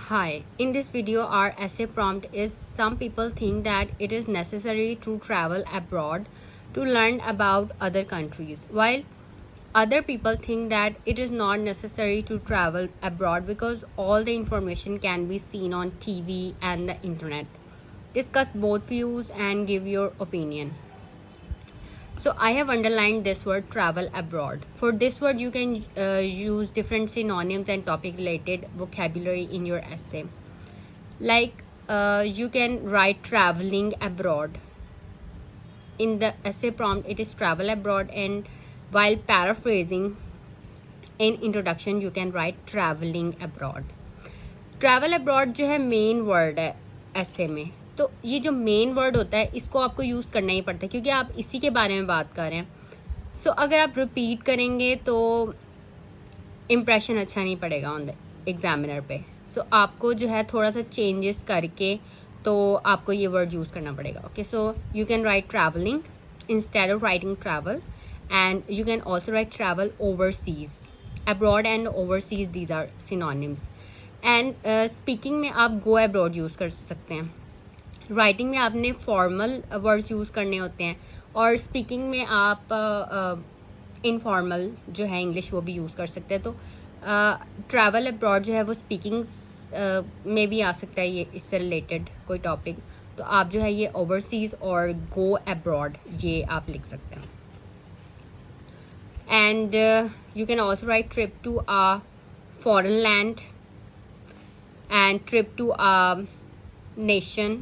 Hi, in this video, our essay prompt is some people think that it is necessary to travel abroad to learn about other countries, while other people think that it is not necessary to travel abroad because all the information can be seen on TV and the internet. Discuss both views and give your opinion. So I have underlined this word travel abroad. For this word, you can use different synonyms and topic related vocabulary in your essay. Like you can write traveling abroad. In the essay prompt, it is travel abroad, and while paraphrasing in introduction, you can write traveling abroad. Travel abroad जो है main word है ऐसे में, तो ये जो main word होता है इसको आपको यूज़ करना ही पड़ता है क्योंकि आप इसी के बारे में बात कर रहे हैं. सो अगर आप रिपीट करेंगे तो इम्प्रेशन अच्छा नहीं पड़ेगा ऑन द एग्जामिनर पे. सो आपको जो है थोड़ा सा चेंजेस करके तो आपको ये वर्ड यूज़ करना पड़ेगा. Okay, so you can write travelling instead of writing travel, and you can also write travel overseas. Abroad and overseas, these are synonyms. And speaking में आप गो अब्रॉड यूज़ कर सकते हैं. राइटिंग में आपने formal words use करने होते हैं, और स्पीकिंग में आप इनफॉर्मल जो है इंग्लिश वो भी यूज़ कर सकते हैं. तो ट्रैवल अब्रॉड जो है वो स्पीकिंग में भी आ सकता है, ये इससे रिलेटेड कोई टॉपिक. तो आप जो है ये ओवरसीज और गो अब्रॉड ये आप लिख सकते हैं. And you can also write trip to a foreign land and trip to a nation,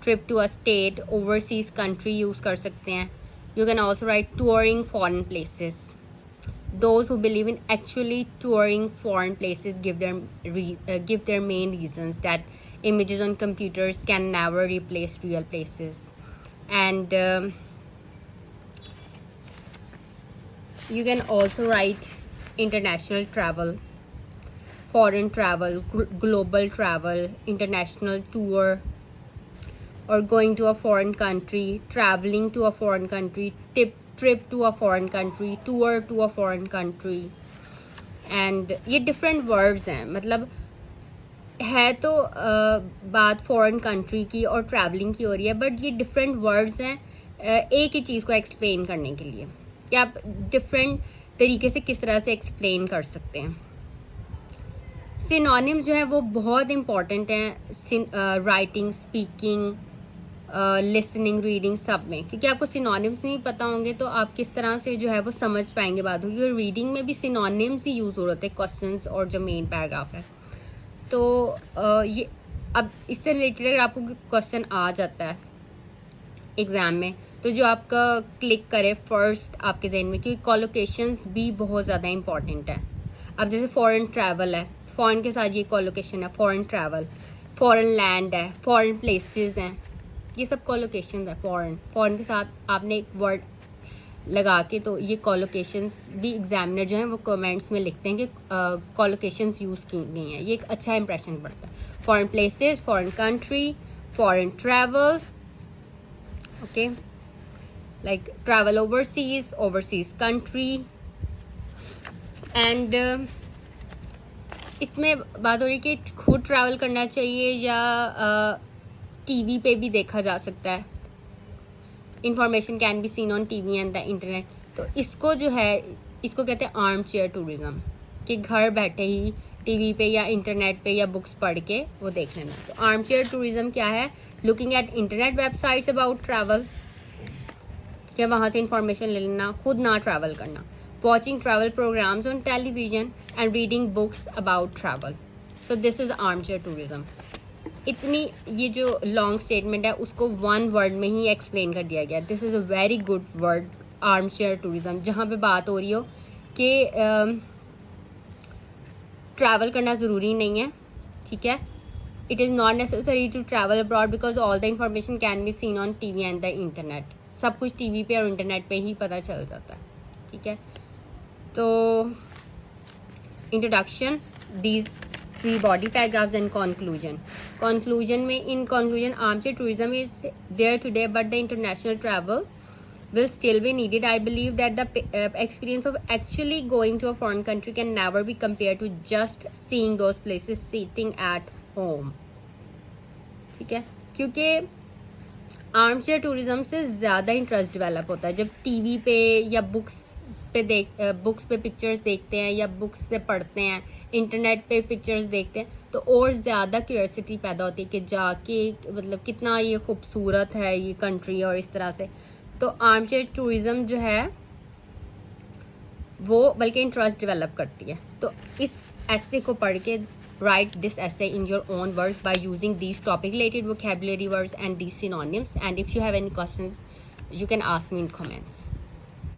trip to a state, overseas country use कर सकते हैं. You can also write touring foreign places. Those who believe in actually touring foreign places give their main reasons that images on computers can never replace real places. And you can also write international travel, foreign travel, global travel, international tour, or going to a foreign country, traveling to a foreign country, trip to a foreign country, tour to a foreign country. And ये different words हैं, मतलब है तो बात foreign country की और traveling की हो रही है, but ये different words हैं एक ही चीज़ को explain करने के लिए कि आप different तरीके से किस तरह से explain कर सकते हैं. सिनोनिम्स जो है वो बहुत इंपॉर्टेंट हैं राइटिंग, स्पीकिंग, लिसनिंग, रीडिंग, सब में, क्योंकि आपको सिनोनिम्स नहीं पता होंगे तो आप किस तरह से जो है वो समझ पाएंगे बात होगी. और रीडिंग में भी सिनोनिम्स ही यूज़ हो रहे थे क्वेश्चंस और जो मेन पैराग्राफ है. तो ये अब इससे रिलेटेड अगर आपको क्वेश्चन आ जाता है एग्ज़ाम में तो जो आपका क्लिक करे फर्स्ट आपके जहन में, क्योंकि कोलोकेशंस भी बहुत ज़्यादा इंपॉर्टेंट है. अब जैसे फॉरेन ट्रैवल है, फॉरेन के साथ ये कोलोकेशन है, फॉरेन ट्रैवल, फॉरेन लैंड है, फॉरेन प्लेसेस हैं, ये सब कोलोकेशन है. फॉरेन के साथ आपने एक वर्ड लगा के तो ये कोलोकेशंस भी एग्जामिनर जो है वो कमेंट्स में लिखते हैं कि कोलोकेशंस यूज़ की गई हैं. ये एक अच्छा इंप्रेशन पड़ता है. Foreign places, foreign country, foreign travel, okay, like travel overseas country. And इसमें बात हो रही है कि खुद ट्रैवल करना चाहिए या टीवी पे भी देखा जा सकता है. Information can be seen on TV and the internet. तो इसको जो है इसको कहते हैं आर्म चेयर टूरिज्म, कि घर बैठे ही टीवी पे या इंटरनेट पे या बुक्स पढ़ के वो देख लेना. तो आर्म चेयर टूरिज्म क्या है? Looking at internet websites about travel, क्या वहाँ से इंफॉर्मेशन ले लेना, खुद ना ट्रैवल करना. Watching travel programs on television and reading books about travel. So this is armchair tourism. इतनी ये जो लॉन्ग स्टेटमेंट है उसको वन वर्ड में ही एक्सप्लेन कर दिया गया. This is a very good word, armchair tourism, जहाँ पे बात हो रही हो कि ट्रैवल करना ज़रूरी नहीं है. ठीक है, it is not necessary to travel abroad because all the information can be seen on TV and the internet. सब कुछ टीवी पे और इंटरनेट पे ही पता चल जाता है. ठीक है, तो introduction, these 3 body paragraphs and conclusion में in conclusion armchair tourism is there today but the international travel will still be needed. I believe that the experience of actually going to a foreign country can never be compared to just seeing those places sitting at home. ठीक है, क्योंकि arm chair tourism से ज़्यादा interest develop होता है जब TV पे या बुक्स पे पिक्चर्स देखते हैं या बुक्स से पढ़ते हैं, इंटरनेट पे पिक्चर्स देखते हैं, तो और ज़्यादा क्यूरियोसिटी पैदा होती है कि जाके मतलब कितना ये खूबसूरत है ये कंट्री और इस तरह से. तो आर्म चेयर टूरिज्म जो है वो बल्कि इंटरेस्ट डेवलप करती है. तो इस ऐसे को पढ़ के write this essay in your own words by using these topic related vocabulary words and these synonyms. And if you have any questions, you can ask me in comments.